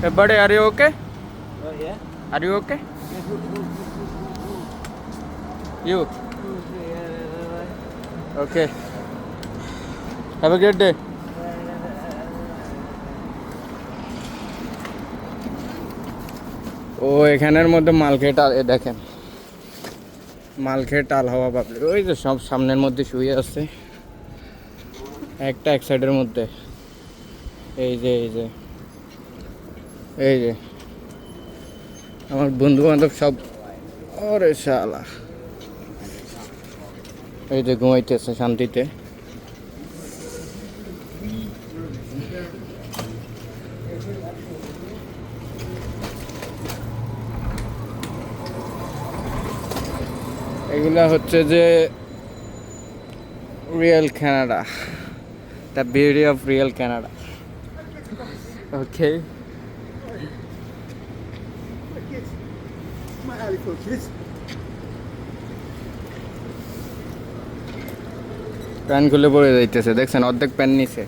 Hey, buddy, are you okay? Oh, yeah? Are you okay? You? Okay. Have a great day. ও এখানের মধ্যে মালখেট দেখেন মালখেট আল হাওয়া public ওই যে সব সামনের মধ্যে শুয়ে আছে একটা এক সাইডের মধ্যে এই যে এই যে এই যে আমার বন্ধু বান্ধব সব ওরে শালা এই যে ঘুমাইতেছে শান্তিতে এগুলা হচ্ছে যে real Canada the beauty of real Canada okay pant খুলে পড়ে যাইতেছে দেখছেন অর্ধেক প্যান্ট নিছে